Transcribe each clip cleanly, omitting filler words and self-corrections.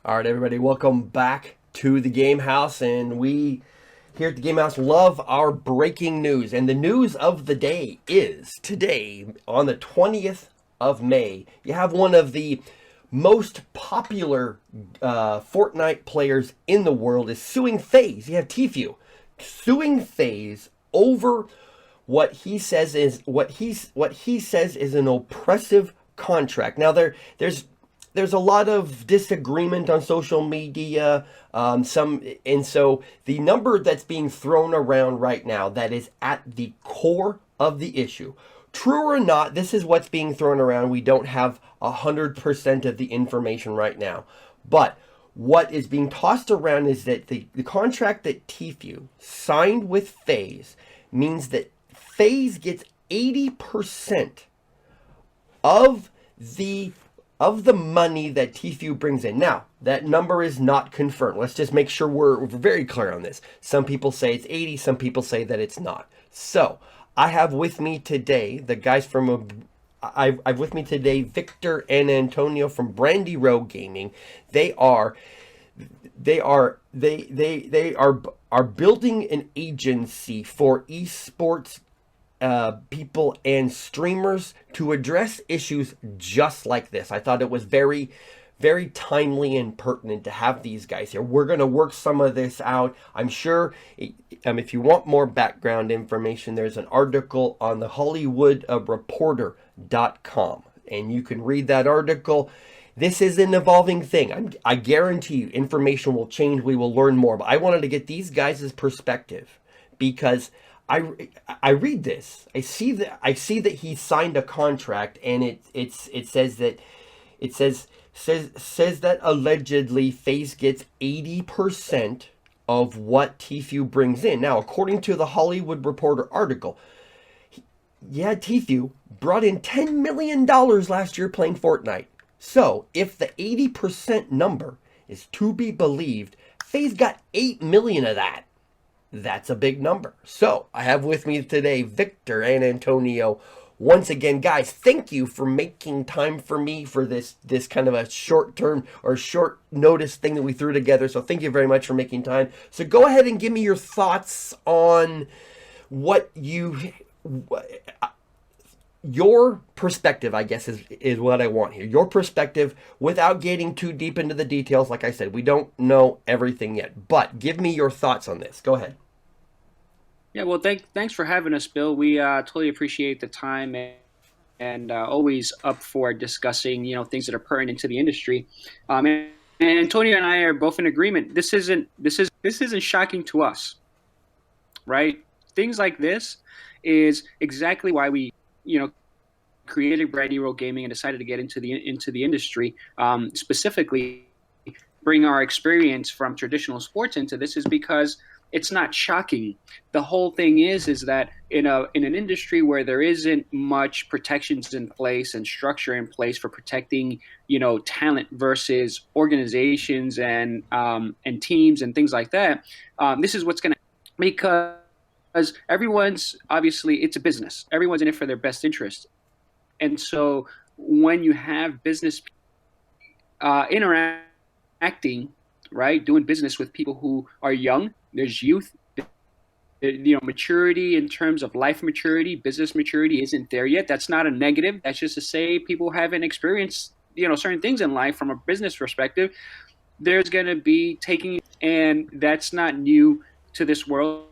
All right, everybody, welcome back to the Game House. And we here at the Game House love our breaking news. And the news of the day is today, on the 20th of May, you have one of the most popular Fortnite players in the world is suing Faze. You have Tfue suing Faze over what he says is an oppressive contract. Now there's a lot of disagreement on social media. So the number that's being thrown around right now that is at the core of the issue, true or not, this is what's being thrown around. We don't have 100% of the information right now, but what is being tossed around is that the contract that Tfue signed with Faze means that Faze gets 80% of the of the money that Tfue brings in. Now, that number is not confirmed. Let's just make sure we're very clear on this. Some people say it's 80, some people say that it's not. So, I have with me today the guys I've with me today Victor and Antonio from BrandyRo Gaming. They are they are building an agency for esports people and streamers to address issues just like this. I thought it was very, very timely and pertinent to have these guys here. We're going to work some of this out. I'm sure if you want more background information, there's an article on the HollywoodReporter.com, and you can read that article. This is an evolving thing. I guarantee you information will change. We will learn more. But I wanted to get these guys' perspective because I read this. I see that he signed a contract, and it says that says that allegedly Faze gets 80% of what Tfue brings in. Now, according to the Hollywood Reporter article, yeah, Tfue brought in $10 million last year playing Fortnite. So, if the 80% number is to be believed, Faze got 8 million of that. That's a big number. So, I have with me today Victor and Antonio. Once again, guys, thank you for making time for me for this kind of a short term or short notice thing that we threw together. So, thank you very much for making time. So, go ahead and give me your thoughts on what your perspective, I guess, is what I want here. Your perspective without getting too deep into the details. Like I said, we don't know everything yet, but give me your thoughts on this. Go ahead. Yeah, well, thanks for having us, Bill. We totally appreciate the time and always up for discussing, things that are pertinent to the industry. And Antonio and I are both in agreement. This isn't shocking to us, right? Things like this is exactly why we, created BrandyRo Gaming and decided to get into the industry, specifically bring our experience from traditional sports into this is because it's not shocking. The whole thing is that in an industry where there isn't much protections in place and structure in place for protecting, talent versus organizations and teams and things like that, this is what's going to, because everyone's, obviously, it's a business. Everyone's in it for their best interest. And so when you have business interacting, right, doing business with people who are young, there's youth, maturity in terms of life maturity, business maturity isn't there yet. That's not a negative. That's just to say people haven't experienced, certain things in life from a business perspective. There's going to be taking, and that's not new to this world.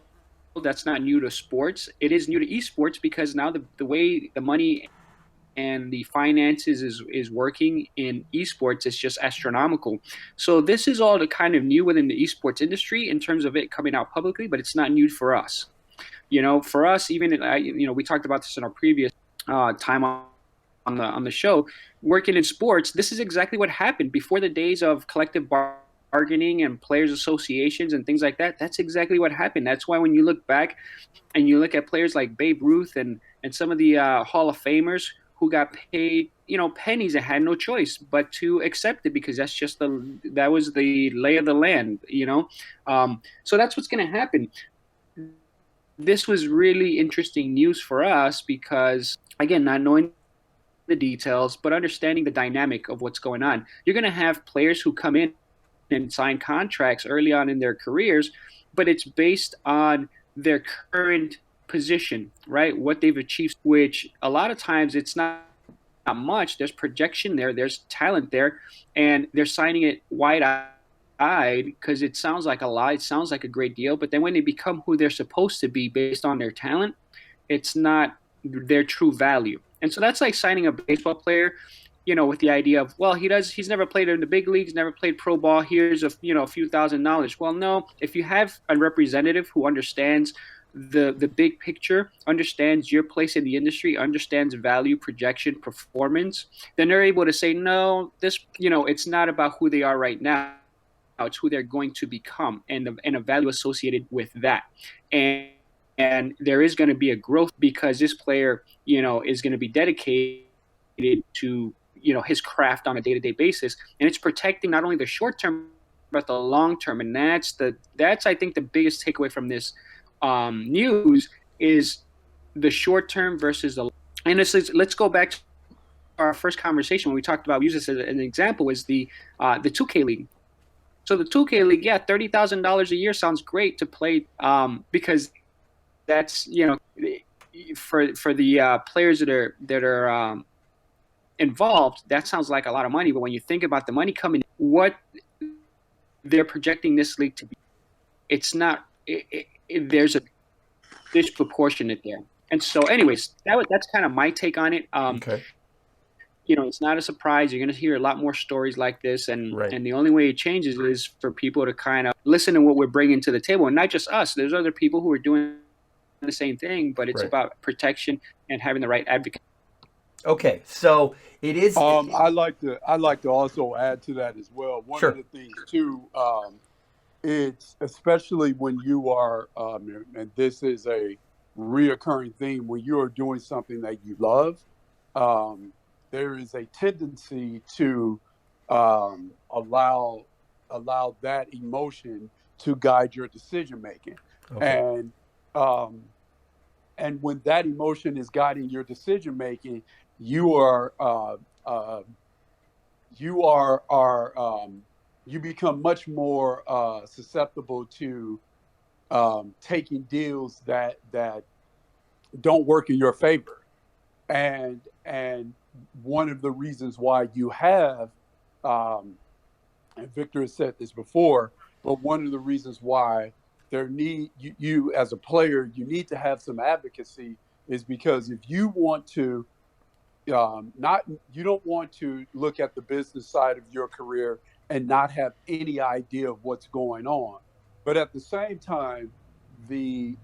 That's not new to sports. It is new to esports because now the way the money and the finances is working in esports is just astronomical. So this is all the kind of new within the esports industry in terms of it coming out publicly, but it's not new for us. For us, even we talked about this in our previous time on the show. Working in sports, this is exactly what happened before the days of collective bargaining and players associations and things like that. That's exactly what happened. That's why when you look back and you look at players like Babe Ruth and some of the Hall of Famers who got paid, pennies and had no choice but to accept it because that was the lay of the land. So that's what's going to happen. This was really interesting news for us because, again, not knowing the details, but understanding the dynamic of what's going on. You're going to have players who come in and sign contracts early on in their careers, but it's based on their current position, right? What they've achieved, which a lot of times it's not much. There's projection there, there's talent there, and they're signing it wide eyed because it sounds like a lot. It sounds like a great deal, but then when they become who they're supposed to be based on their talent, it's not their true value. And so that's like signing a baseball player, with the idea of, well, he's never played in the big leagues, never played pro ball. Here's a few $1,000. Well, no, if you have a representative who understands the big picture, understands your place in the industry, understands value, projection, performance, then they're able to say, no, it's not about who they are right now. It's who they're going to become, and a value associated with that. And there is going to be a growth because this player, is going to be dedicated to his craft on a day-to-day basis, and it's protecting not only the short term but the long term. And that's I think the biggest takeaway from this news is the short term versus the. And let's go back to our first conversation when we talked about, use this as an example, is the 2K League. So the 2K League, yeah, $30,000 a year sounds great to play, because that's for the players that are involved, that sounds like a lot of money. But when you think about the money coming, what they're projecting this league to be, it's not. There's a disproportionate there. And so, anyways, that's kind of my take on it. Okay. It's not a surprise. You're going to hear a lot more stories like this, and Right. and the only way it changes is for people to kind of listen to what we're bringing to the table, and not just us. There's other people who are doing the same thing, but it's Right. about protection and having the right advocate. Okay, so it is. I like to also add to that as well. One Sure. of the things too, it's especially when you are, and this is a reoccurring theme, when you are doing something that you love, there is a tendency to allow that emotion to guide your decision making, Okay. and when that emotion is guiding your decision making, you are you become much more susceptible to taking deals that don't work in your favor, and one of the reasons why you have, and Victor has said this before, but one of the reasons why you as a player, you need to have some advocacy, is because if you want to you don't want to look at the business side of your career and not have any idea of what's going on, but at the same time, the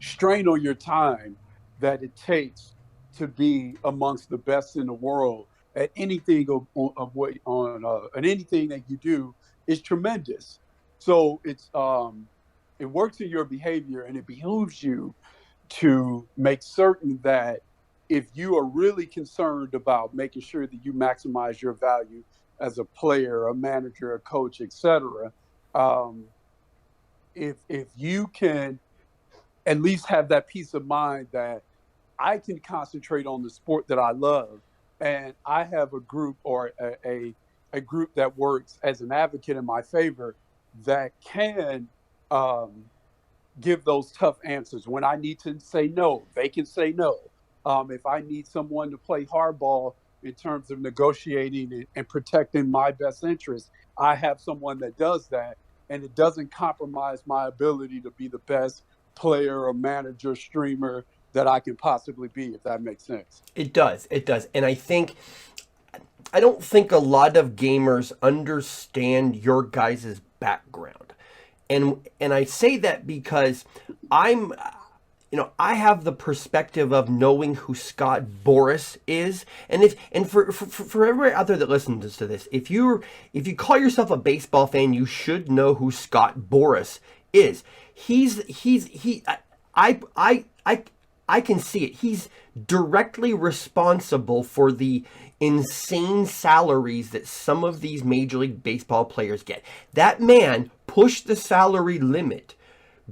strain on your time that it takes to be amongst the best in the world at anything at anything that you do is tremendous. So it works in your behavior, and it behooves you to make certain that if you are really concerned about making sure that you maximize your value as a player, a manager, a coach, etc., if you can at least have that peace of mind that I can concentrate on the sport that I love, and I have a group or a group that works as an advocate in my favor that can give those tough answers. When I need to say no, they can say no. If I need someone to play hardball in terms of negotiating and protecting my best interest, I have someone that does that, and it doesn't compromise my ability to be the best player or manager, streamer that I can possibly be, if that makes sense. It does. And I don't think a lot of gamers understand your guys' background. And I say that because I have the perspective of knowing who Scott Boras is, and for everybody out there that listens to this, if you call yourself a baseball fan, you should know who Scott Boras is. I can see it. He's directly responsible for the insane salaries that some of these Major League Baseball players get. That man pushed the salary limit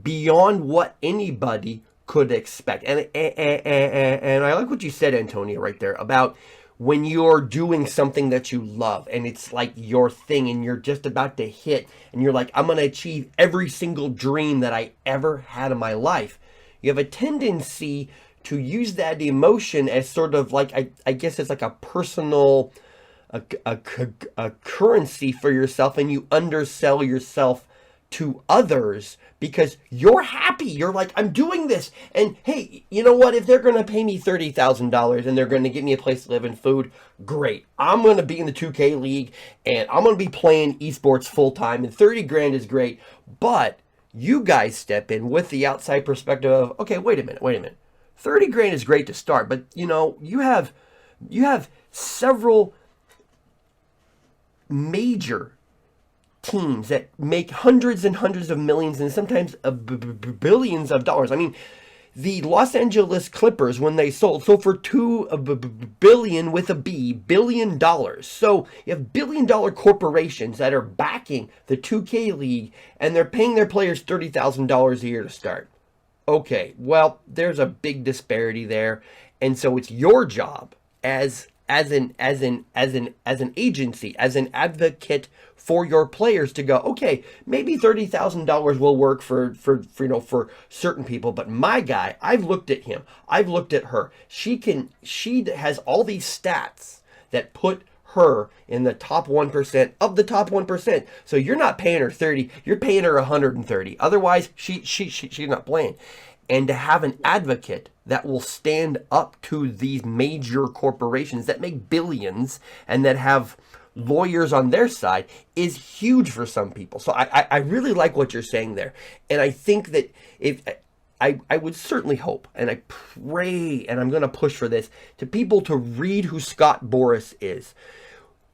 beyond what anybody could expect. And I like what you said, Antonio, right there about when you're doing something that you love and it's like your thing and you're just about to hit and you're like, I'm going to achieve every single dream that I ever had in my life, you have a tendency to use that emotion as sort of like, I guess it's like a personal a currency for yourself, and you undersell yourself to others because you're happy. You're like, I'm doing this. And hey, you know what? If they're going to pay me $30,000 and they're going to give me a place to live and food, great. I'm going to be in the 2K league and I'm going to be playing esports full time, and 30 grand is great. But you guys step in with the outside perspective of, okay, wait a minute. 30 grand is great to start, but you know, you have several major teams that make hundreds and hundreds of millions and sometimes billions of dollars. I mean, the Los Angeles Clippers, when they sold for $2 billion with a B, $billion. So you have billion-dollar corporations that are backing the 2K league, and they're paying their players $30,000 a year to start. Okay, well, there's a big disparity there, and so it's your job as an agency, as an advocate for your players to go, okay, maybe $30,000 will work for certain people, but my guy, I've looked at him, I've looked at her. She has all these stats that put her in the top 1% of the top 1%. So you're not paying her 30, you're paying her 130. Otherwise, she's not playing. And to have an advocate that will stand up to these major corporations that make billions and that have lawyers on their side is huge for some people. So I really like what you're saying there. And I think that if I would certainly hope, and I pray, and I'm going to push for this, to people to read who Scott Boras is.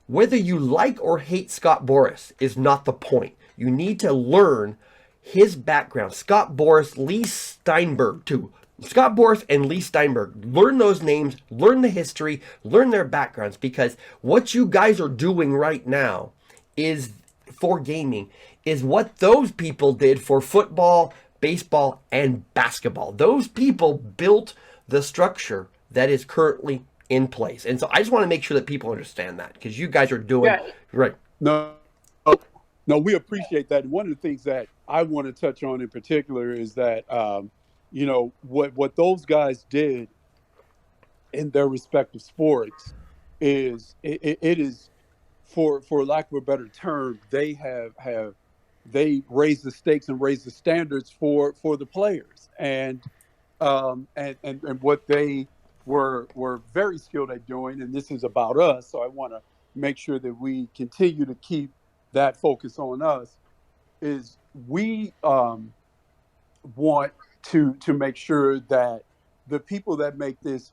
Whether you like or hate Scott Boras is not the point. You need to learn his background. Scott Boras, Lee Steinberg, too. Scott Boras and Lee Steinberg. Learn those names, learn the history, learn their backgrounds, because what you guys are doing right now is, for gaming, is what those people did for football, baseball, and basketball. Those people built the structure that is currently in place. And so I just want to make sure that people understand that, because you guys are doing right. No, we appreciate that. And one of the things that I want to touch on in particular is that, what those guys did in their respective sports is it is, for lack of a better term, they raised the stakes and raised the standards for the players, and what they were very skilled at doing. And this is about us, so I want to make sure that we continue to keep that focus on us. Is we want to make sure that the people that make this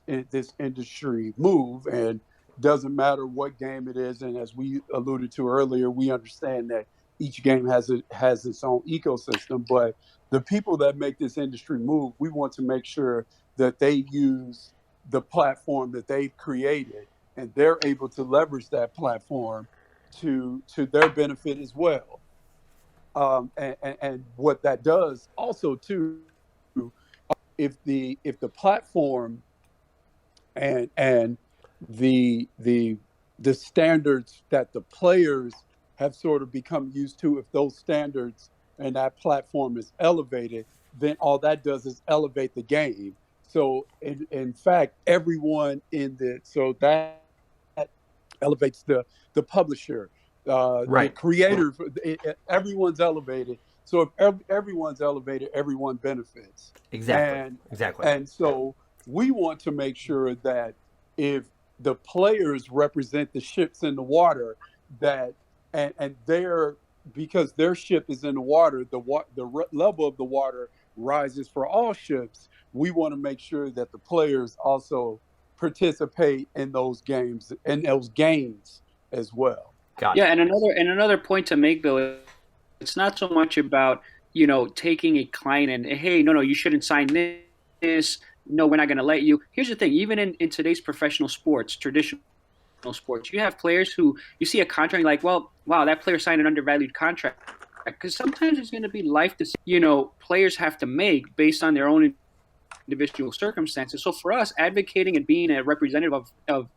industry move, and doesn't matter what game it is, and as we alluded to earlier, we understand that each game has its own ecosystem, but the people that make this industry move, we want to make sure that they use the platform that they've created, and they're able to leverage that platform to their benefit as well. And what that does also too, if the platform and the standards that the players have sort of become used to, if those standards and that platform is elevated, then all that does is elevate the game. So in fact, everyone that elevates the publisher, the creator, everyone's elevated. So if everyone's elevated, everyone benefits. Exactly. And so we want to make sure that if the players represent the ships in the water, that and because their ship is in the water, the level of the water rises for all ships. We want to make sure that the players also participate in those games as well. Yeah, and another point to make, Bill, it's not so much about taking a client and, hey, no, you shouldn't sign this. No, we're not going to let you. Here's the thing: even in today's professional sports, traditional sports, you have players who you see a contract, you're like, well, wow, that player signed an undervalued contract. Because sometimes there's going to be life decisions, players have to make based on their own individual circumstances. So for us, advocating and being a representative of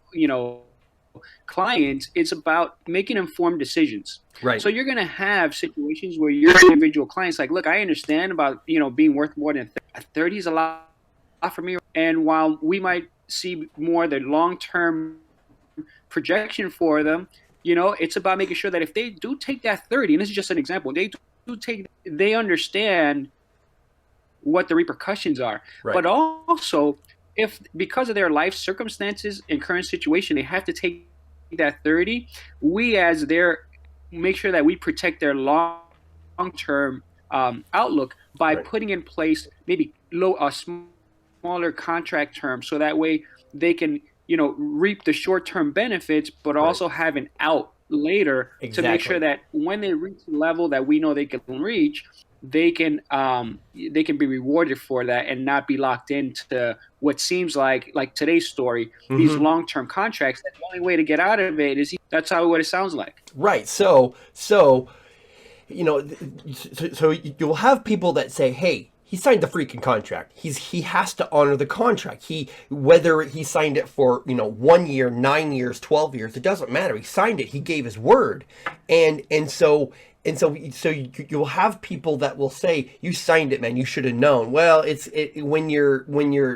clients, it's about making informed decisions. Right. So you're going to have situations where your individual clients like, look, I understand about, being worth more than 30 is a lot for me. And while we might see more the long-term projection for them, it's about making sure that if they do take that 30, and this is just an example, they understand what the repercussions are. Right. But also, if because of their life circumstances and current situation, they have to take that 30, we as their make sure that we protect their long-term outlook by Right. putting in place maybe smaller contract terms, so that way they can reap the short-term benefits, but also have an out later to make sure that when they reach the level that we know they can reach, they can be rewarded for that and not be locked into what seems like today's story, these long-term contracts. That the only way to get out of it is that's what it sounds like. Right. So you'll have people that say, hey, he signed the freaking contract. He has to honor the contract. Whether he signed it for 1 year, 9 years, 12 years, it doesn't matter. He signed it. He gave his word, and so you'll have people that will say, you signed it, man. You should have known. Well, when you're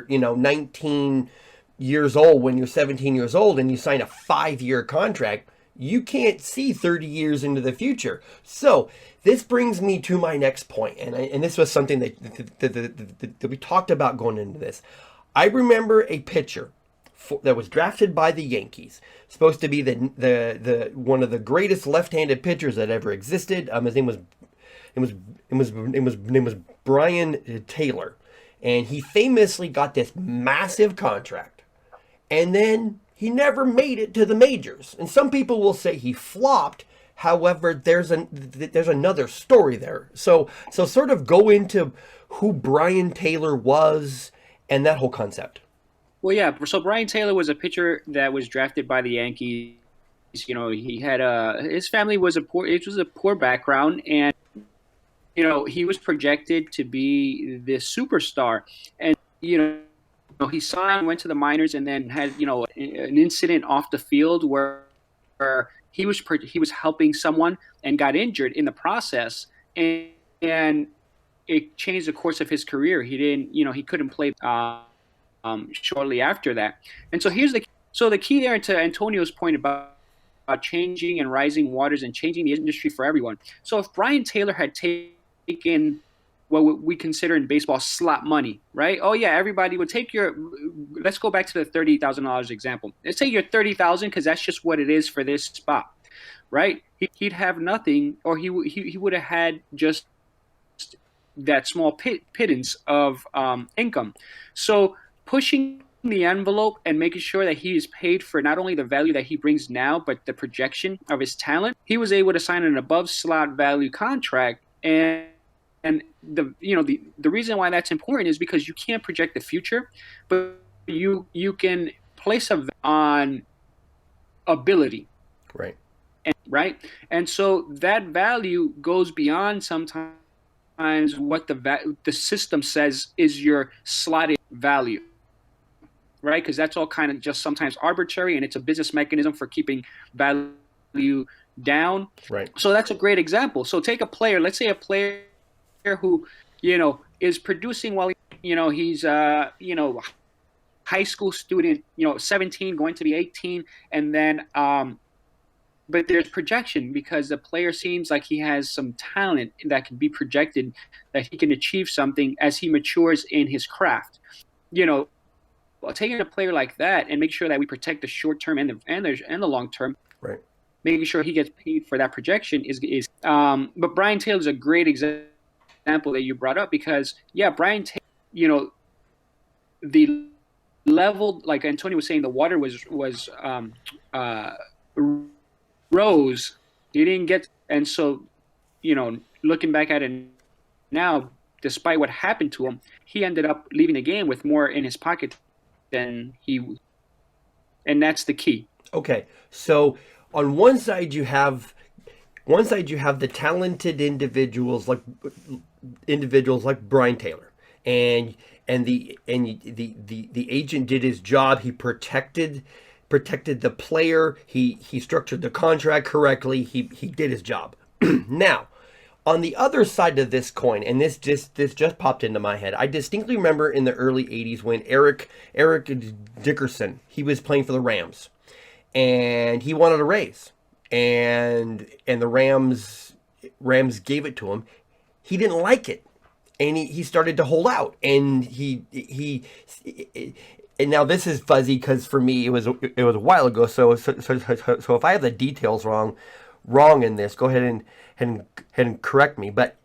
19 years old, when you're 17 years old, and you sign a 5-year contract, you can't see 30 years into the future. So this brings me to my next point, and this was something that we talked about going into this. I remember a pitcher that was drafted by the Yankees, supposed to be the one of the greatest left-handed pitchers that ever existed. His name was Brian Taylor, and he famously got this massive contract, and then he never made it to the majors. And some people will say he flopped. However, there's another story there. So sort of go into who Brian Taylor was and that whole concept. Well, yeah. So Brian Taylor was a pitcher that was drafted by the Yankees. He had his family was a poor background, and he was projected to be this superstar. And he signed, went to the minors, and then had an incident off the field where he was helping someone and got injured in the process, and it changed the course of his career. He couldn't play shortly after that. And so the key there to Antonio's point about changing and rising waters and changing the industry for everyone. So if Brian Taylor had taken what we consider in baseball slot money, right? Oh yeah, everybody would take let's go back to the $30,000 example. Let's take your $30,000 because that's just what it is for this spot, right? He'd have nothing, or he would have had just that small pittance of income. So pushing the envelope and making sure that he is paid for not only the value that he brings now, but the projection of his talent, he was able to sign an above slot value contract. And the reason why that's important is because you can't project the future, but you can place a value on ability. Right. Right. And so that value goes beyond sometimes what the system says is your slotted value. Right. Because that's all kind of just sometimes arbitrary, and it's a business mechanism for keeping value down. Right. So that's a great example. So take a player, let's say a player who is producing while he's high school student, 17 going to be 18, and then but there's projection because the player seems like he has some talent that can be projected, that he can achieve something as he matures in his craft. Taking a player like that and make sure that we protect the short term and the long term, right, making sure he gets paid for that projection is but Brian Taylor is a great example that you brought up, because Brian Taylor, the level, like Antonio was saying, the water was rose. He didn't get, and so looking back at it now, despite what happened to him, he ended up leaving the game with more in his pocket than and that's the key. Okay, so on one side you have the talented individuals like Brian Taylor, and the agent did his job. He protected the player. He structured the contract correctly. He did his job. Now, on the other side of this coin, and this just popped into my head. I distinctly remember in the early '80s when Eric Dickerson, he was playing for the Rams, and he wanted a raise, and the Rams gave it to him. He didn't like it, and he started to hold out, and and now this is fuzzy because for me it was a while ago. So if I have the details wrong in this, go ahead and correct me. But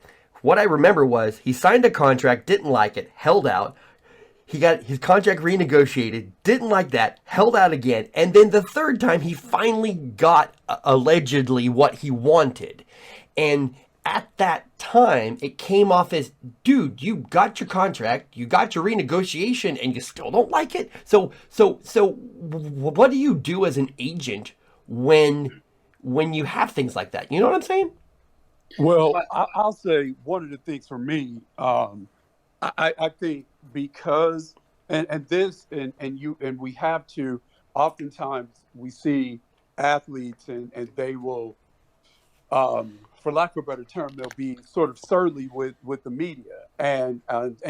what I remember was he signed a contract, didn't like it, held out. He got his contract renegotiated, didn't like that, held out again, and then the third time he finally got allegedly what he wanted. And at that time, it came off as, dude, you got your contract, you got your renegotiation, and you still don't like it. So what do you do as an agent when you have things like that? You know what I'm saying? Well, I'll say one of the things for me, I think because and we have to, oftentimes we see athletes and they will, for lack of a better term, they'll be sort of surly with the media, and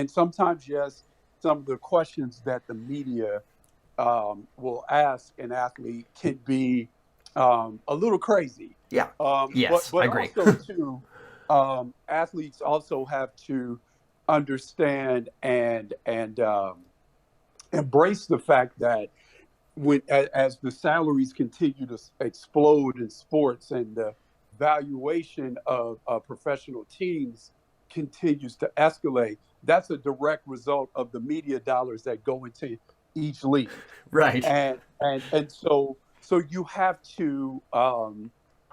sometimes, yes, some of the questions that the media will ask an athlete can be a little crazy. Yeah. Yes, but I agree. also too, athletes also have to understand and embrace the fact that as the salaries continue to explode in sports and the valuation of professional teams continues to escalate, that's a direct result of the media dollars that go into each league. Right. And so you have to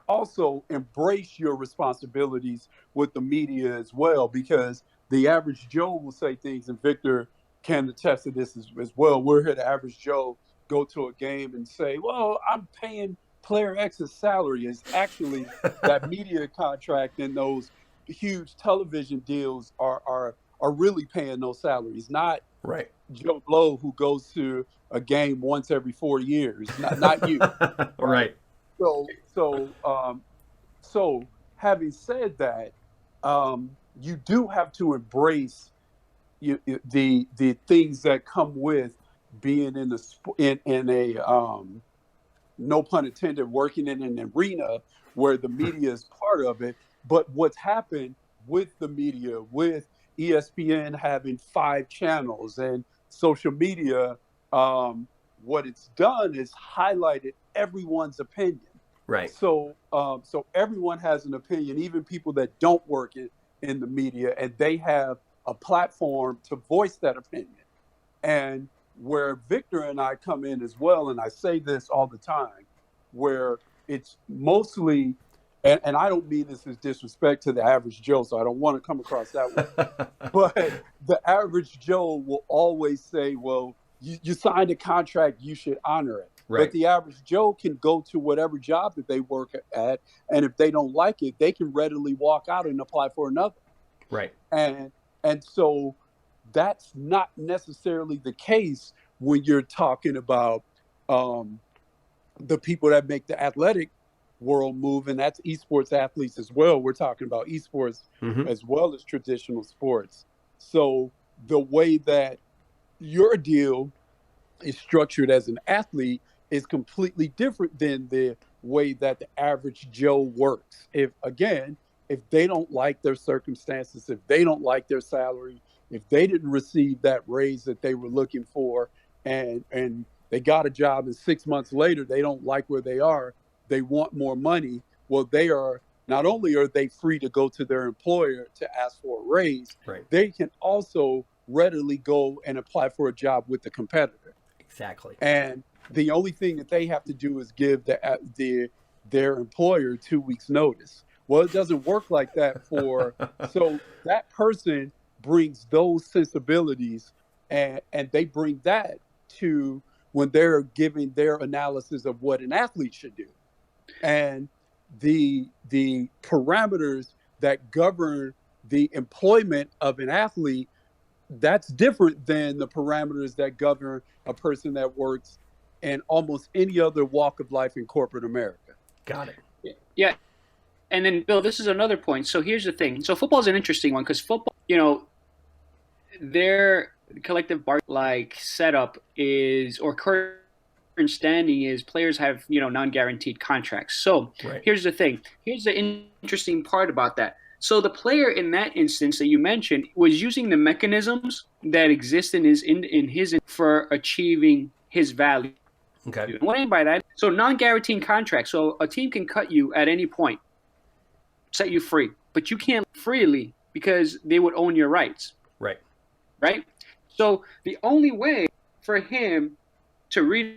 also embrace your responsibilities with the media as well, because the average Joe will say things, and Victor can attest to this as well. We'll hear the average Joe go to a game and say, well, I'm paying player X's salary. Is actually that media contract and those huge television deals are really paying those salaries, not right. Joe Blow who goes to a game once every 4 years, not you. Right. So having said that, you do have to embrace the things that come with being in a no pun intended, working in an arena where the media is part of it. But what's happened with the media, with ESPN having 5 channels and social media, what it's done is highlighted everyone's opinion. Right. So everyone has an opinion, even people that don't work in the media, and they have a platform to voice that opinion. And where Victor and I come in as well, and I say this all the time, where it's mostly, and I don't mean this as disrespect to the average Joe, so I don't want to come across that way, but the average Joe will always say, well, you signed a contract, you should honor it. Right. But the average Joe can go to whatever job that they work at, and if they don't like it, they can readily walk out and apply for another. Right. And so that's not necessarily the case when you're talking about the people that make the athletic world move, and that's esports athletes as well. We're talking about esports as well as traditional sports. So the way that your deal is structured as an athlete is completely different than the way that the average Joe works. If they don't like their circumstances, if they don't like their salary, if they didn't receive that raise that they were looking for, and they got a job and 6 months later they don't like where they are, they want more money, well, they are not only are they free to go to their employer to ask for a raise, right, they can also readily go and apply for a job with the competitor. Exactly. And the only thing that they have to do is give their employer 2 weeks notice. Well, it doesn't work like that so that person brings those sensibilities and they bring that to when they're giving their analysis of what an athlete should do. And the parameters that govern the employment of an athlete that's different than the parameters that govern a person that works in almost any other walk of life in corporate America. Got it. Yeah. And then, Bill, this is another point. So here's the thing. So football is an interesting one because football, their collective setup is, or current standing is, players have, non-guaranteed contracts. So here's the thing. Here's the interesting part about that. So the player in that instance that you mentioned was using the mechanisms that exist in his for achieving his value. Okay. What I mean by that? So non-guaranteed contracts. So a team can cut you at any point, set you free, but you can't freely because they would own your rights. Right. Right. So the only way for him to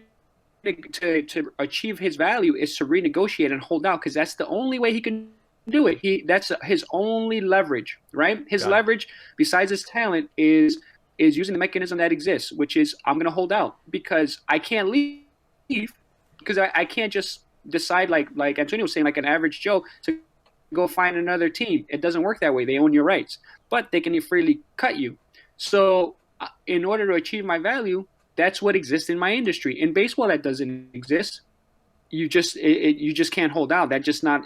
achieve his value is to renegotiate and hold out, because that's the only way he can do it. That's his only leverage, right? His leverage, besides his talent, is using the mechanism that exists, which is, I'm going to hold out because I can't leave, because I can't just decide like Antonio was saying, like an average Joe, to go find another team. It doesn't work that way. They own your rights, but they can freely cut you. So in order to achieve my value, that's what exists in my industry. In baseball, that doesn't exist. You just can't hold out. It's not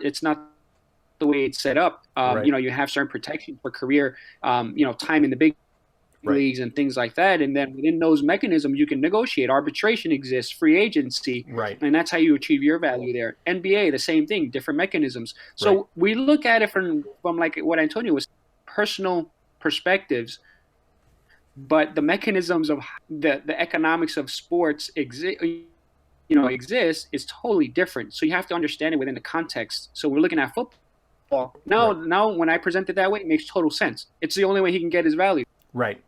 the way it's set up. You have certain protection for career, time in the big leagues and things like that. And then within those mechanisms, you can negotiate. Arbitration exists, free agency, and that's how you achieve your value there. NBA, the same thing, different mechanisms. So we look at it from like what Antonio was, personal perspectives, but the mechanisms of the economics of sports exist is totally different. So you have to understand it within the context. So we're looking at football. Now when I present it that way, it makes total sense. It's the only way he can get his value. Right.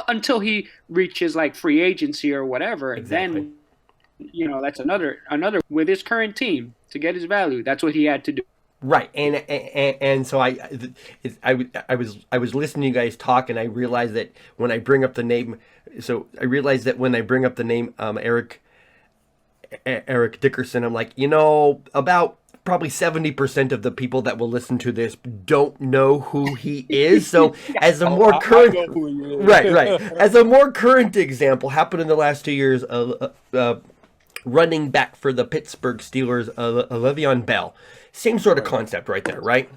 Until he reaches like free agency or whatever. Exactly. Then, that's another with his current team to get his value. That's what he had to do. Right, and so I was listening to you guys talk, and I realized that when I bring up the name, Eric Dickerson, I'm like, about probably 70% of the people that will listen to this don't know who he is. So as a more current, as a more current example, happened in the last 2 years. Running back for the Pittsburgh Steelers, Le'Veon Bell. Same sort of concept right there, right?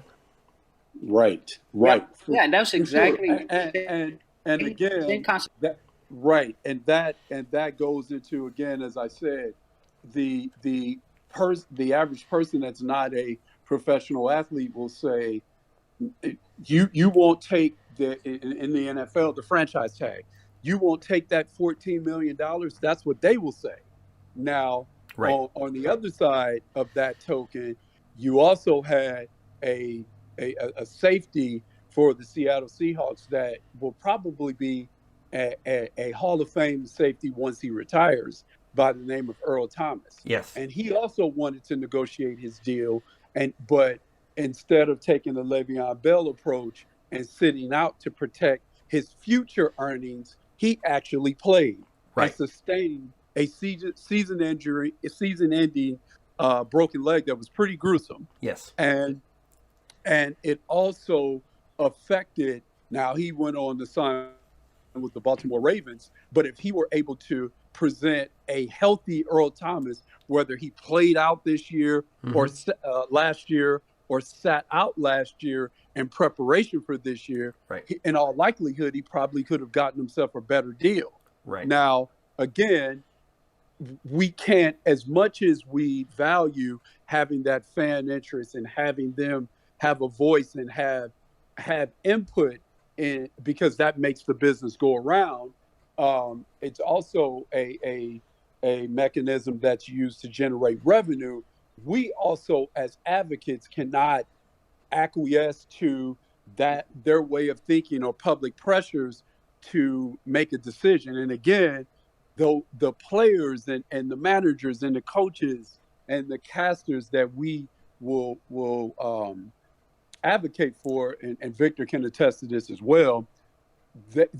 Right. Yeah, that's exactly. And again, that goes into, again, as I said, the average person that's not a professional athlete will say, you won't take in the NFL the franchise tag. You won't take that $14 million. That's what they will say. Now, on the other side of that token, you also had a safety for the Seattle Seahawks that will probably be a Hall of Fame safety once he retires, by the name of Earl Thomas. Yes. And he also wanted to negotiate his deal, but instead of taking the Le'Veon Bell approach and sitting out to protect his future earnings, he actually played and sustained a season-ending broken leg that was pretty gruesome. Yes. And it also affected. Now he went on to sign with the Baltimore Ravens, but if he were able to present a healthy Earl Thomas, whether he played out this year or last year or sat out last year in preparation for this year, in all likelihood, he probably could have gotten himself a better deal. Right. Now, again, we can't, as much as we value having that fan interest and having them have a voice and have input in, because that makes the business go around. It's also a mechanism that's used to generate revenue. We also, as advocates, cannot acquiesce to their way of thinking or public pressures to make a decision. And again, though the players and the managers and the coaches and the casters that we will advocate for, and Victor can attest to this as well,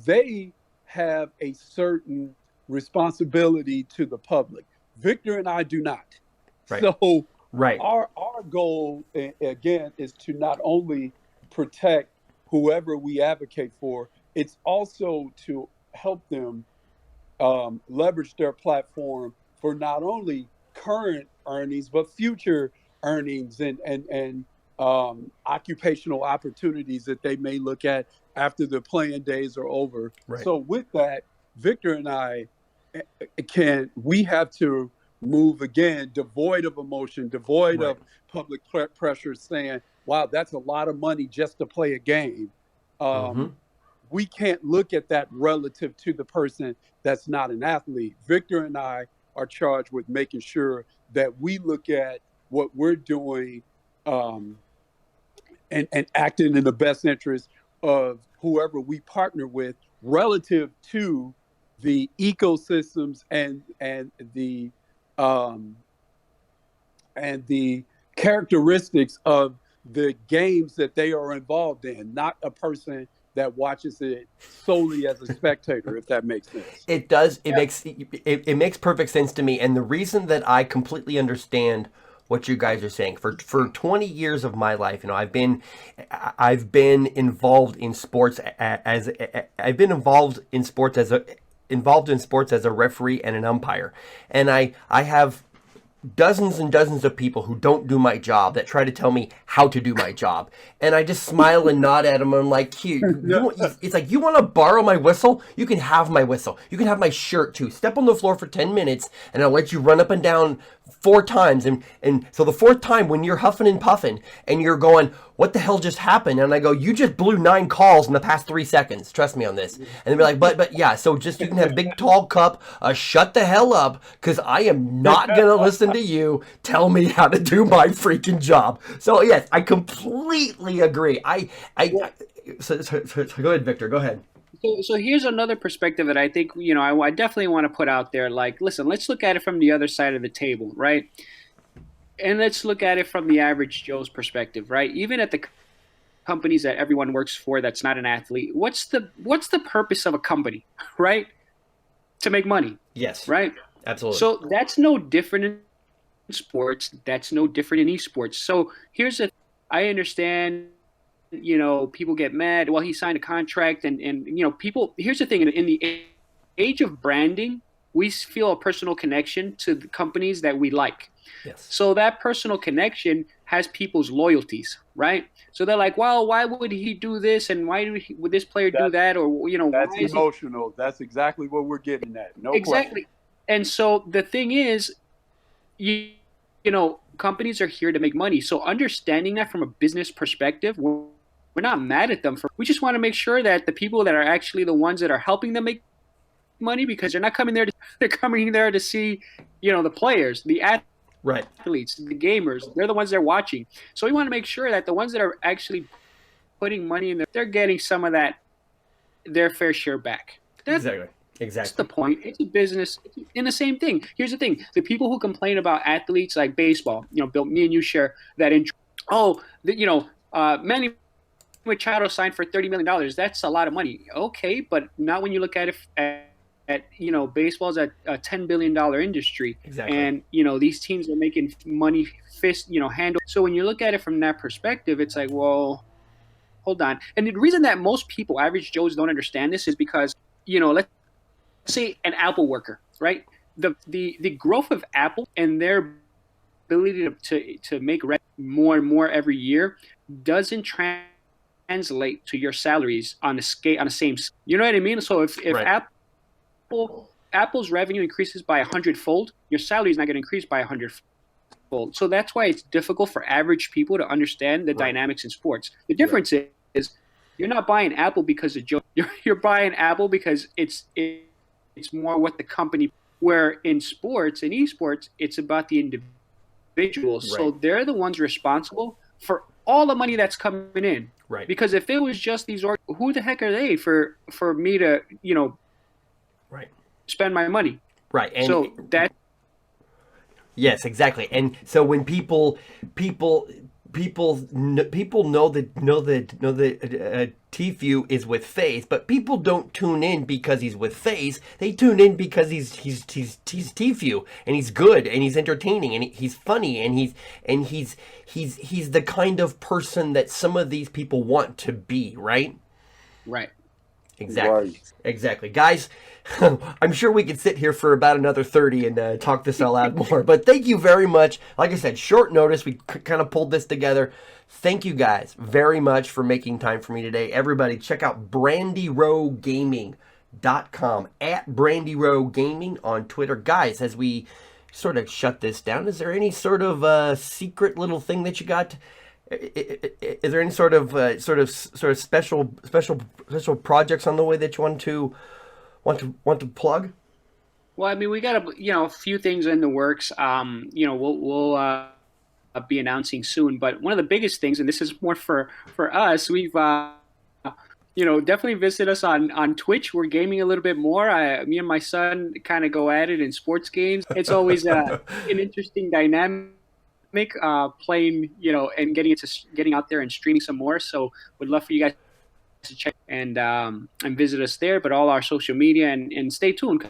they have a certain responsibility to the public. Victor and I do not. So our goal, again, is to not only protect whoever we advocate for it's also to help them leverage their platform for not only current earnings but future earnings and occupational opportunities that they may look at after the playing days are over. Right. So with that, Victor and I we have to move again, devoid of emotion, devoid Right. of public pressure, saying, "Wow, that's a lot of money just to play a game." Mm-hmm. We can't look at that relative to the person that's not an athlete. Victor and I are charged with making sure that we look at what we're doing and acting in the best interest of whoever we partner with relative to the ecosystems um, and the characteristics of the games that they are involved in, not a person that watches it solely as a spectator, if that makes sense. It does. It makes perfect sense to me. And the reason that I completely understand what you guys are saying, for 20 years of my life, I've been involved in sports as I've been involved in sports as a referee and an umpire. And I have dozens and dozens of people who don't do my job that try to tell me how to do my job, and I just smile and nod at them. And I'm like, it's like, you want to borrow my whistle? You can have my whistle. You can have my shirt too. Step on the floor for 10 minutes, and I'll let you run up and down 4 times. And so the 4th time, when you're huffing and puffing and you're going, what the hell just happened? And I go, you just blew 9 calls in the past 3 seconds. Trust me on this. And they'll be like, but yeah, so just, you can have big tall cup, shut the hell up, because I am not going to listen to you tell me how to do my freaking job. So yes, I completely agree. So go ahead, Victor, go ahead. So here's another perspective that I think, I definitely want to put out there. Like, listen, let's look at it from the other side of the table, right? And let's look at it from the average Joe's perspective, right? Even at the companies that everyone works for that's not an athlete, what's the purpose of a company, right? To make money. Yes. Right? Absolutely. So that's no different in sports. That's no different in esports. So I understand, people get mad. Well, he signed a contract and people, here's the thing. In the age of branding, we feel a personal connection to the companies that we like. Yes. So that personal connection has people's loyalties, right? So they're like, well, why would he do this? And why would this player do that? Or, that's emotional. That's exactly what we're getting at. No exactly. question. And so the thing is, companies are here to make money. So understanding that from a business perspective, we're not mad at them. We just want to make sure that the people that are actually the ones that are helping them make money, because they're not coming there they're coming there to see, the players, the athletes, the gamers. They're the ones they're watching. So we want to make sure that the ones that are actually putting money in there, they're getting some of that, their fair share back. Exactly. That's the point. It's a business. In the same thing. Here's the thing: the people who complain about athletes like baseball, Bill, me and you share that interest. Manny Machado signed for $30 million. That's a lot of money. Okay, but not when you look at it at baseball's a $10 billion industry. Exactly. And these teams are making money handle. So when you look at it from that perspective, it's like, well, hold on. And the reason that most people, average Joes, don't understand this is because let's say an Apple worker, right? The growth of Apple and their ability to make more and more every year doesn't translate to your salaries on the same scale. You know what I mean? So if right. Apple's revenue increases by 100-fold, your salary is not going to increase by 100-fold. So that's why it's difficult for average people to understand the dynamics in sports. The difference is you're not buying Apple because of Joe. You're buying Apple because it's more what the company. Where in sports and esports, it's about the individuals. Right. So they're the ones responsible for all the money that's coming in. Right. Because if it was just these, who the heck are they for me to right, spend my money? Right. And so that. Yes, exactly. And so when people know that Tfue is with Faze, but people don't tune in because he's with Faze. They tune in because he's Tfue, and he's good, and he's entertaining, and he's funny, and he's the kind of person that some of these people want to be, right? Right. Exactly. Right. Exactly. Guys, I'm sure we could sit here for about another 30 and talk this all out more. But thank you very much. Like I said, short notice. We kind of pulled this together. Thank you guys very much for making time for me today. Everybody, check out BrandyRoGaming.com, at BrandyRo Gaming on Twitter. Guys, as we sort of shut this down, is there any sort of secret little thing that you got? Is there any sort of special projects on the way that you want to plug? Well, I mean, we got a few things in the works. We'll be announcing soon. But one of the biggest things, and this is more for us, we've definitely visit us on Twitch. We're gaming a little bit more. Me and my son kind of go at it in sports games. It's always an interesting dynamic. Playing, and getting out there and streaming some more. So would love for you guys to check and visit us there, but all our social media and stay tuned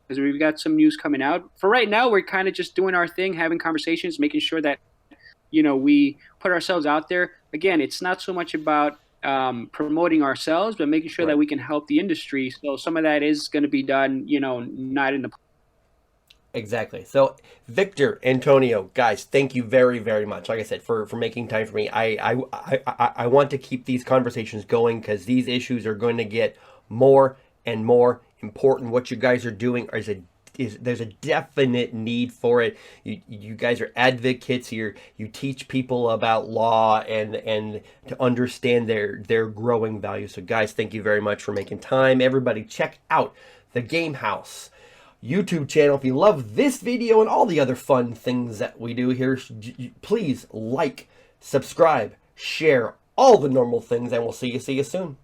because we've got some news coming out. For right now, we're kind of just doing our thing, having conversations, making sure that, we put ourselves out there. Again, it's not so much about promoting ourselves, but making sure that we can help the industry. So some of that is going to be done, not in the. Exactly. So, Victor, Antonio, guys, thank you very, very much. Like I said, for making time for me. I want to keep these conversations going because these issues are going to get more and more important. What you guys are doing there's a definite need for it. You guys are advocates here. You teach people about law and to understand their growing value. So, guys, thank you very much for making time. Everybody, check out the Game Haus YouTube channel. If you love this video and all the other fun things that we do here, please like, subscribe, share, all the normal things, and we'll see you soon.